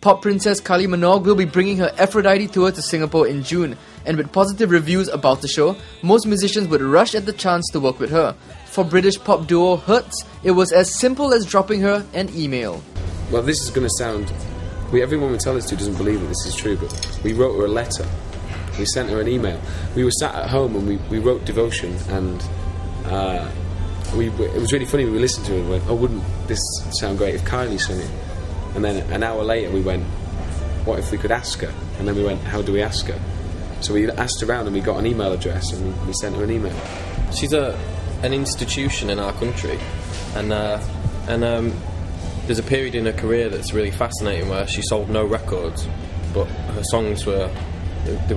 Pop princess Kylie Minogue will be bringing her Aphrodite tour to Singapore in June, and with positive reviews about the show, most musicians would rush at the chance to work with her. For British pop duo Hertz, it was as simple as dropping her an email. Well, this is going to sound... everyone we tell this to doesn't believe that this is true, but we wrote her a letter. We sent her an email. We were sat at home and we wrote Devotion, and it was really funny. We listened to it and went, oh, wouldn't this sound great if Kylie sang it? And then an hour later we went, what if we could ask her? And then we went, how do we ask her? So we asked around and we got an email address and we sent her an email. She's an institution in our country, and there's a period in her career that's really fascinating where she sold no records, but her songs were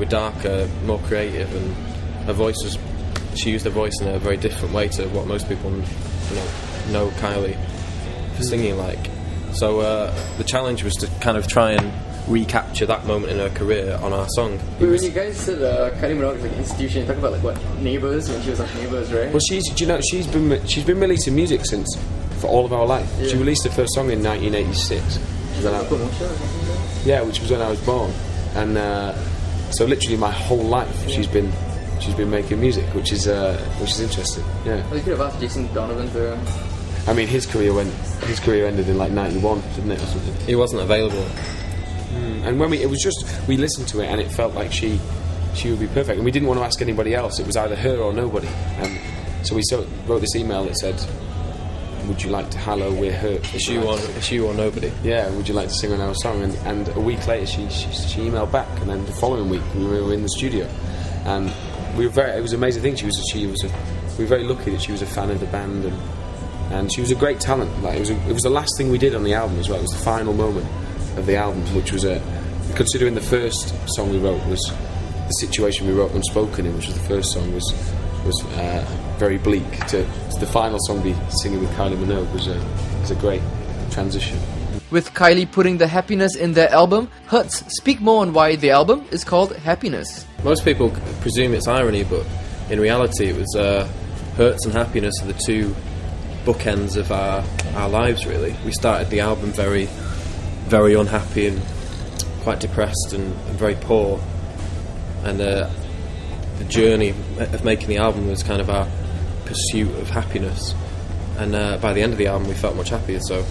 darker, more creative, and her voice was... She used her voice in a very different way to what most people know Kylie for singing like. So the challenge was to kind of try and recapture that moment in her career on our song. When you guys said Kylie Minogue was like an institution, you talk about like what, Neighbours, when she was on Neighbours, right? Well, she's been releasing music for all of our life. Yeah. She released her first song in 1986. Yeah, which was when I was born, and so literally my whole life she's been making music, which is interesting. Yeah. Well, you could have asked Jason Donovan to... I mean, his career ended in like 91, didn't it, or something? He wasn't available. And when we listened to it and it felt like she would be perfect, and we didn't want to ask anybody else. It was either her or nobody. And so we wrote this email that said, would you like to Hello, We're Hurt? It's you or nobody. Yeah, would you like to sing on our song? And a week later she emailed back, and then the following week we were in the studio, and it was an amazing thing. We were very lucky that she was a fan of the band, and she was a great talent. Like it was the last thing we did on the album as well. It was the final moment of the album, which was considering the first song we wrote was the situation we wrote Unspoken in, which was the first song, was very bleak. To the final song be singing with Kylie Minogue was a great transition. With Kylie putting the happiness in their album, Hertz speak more on why the album is called Happiness. Most people presume it's irony, but in reality it was Hertz and happiness are the two bookends of our lives, really. We started the album very, very unhappy and quite depressed and very poor, and the journey of making the album was kind of our pursuit of happiness, and by the end of the album we felt much happier. So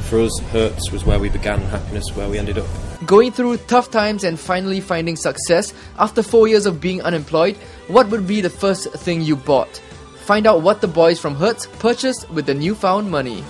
for us, Hertz was where we began, happiness where we ended up. Going through tough times and finally finding success after 4 years of being unemployed, what would be the first thing you bought? Find out what the boys from Hertz purchased with the newfound money.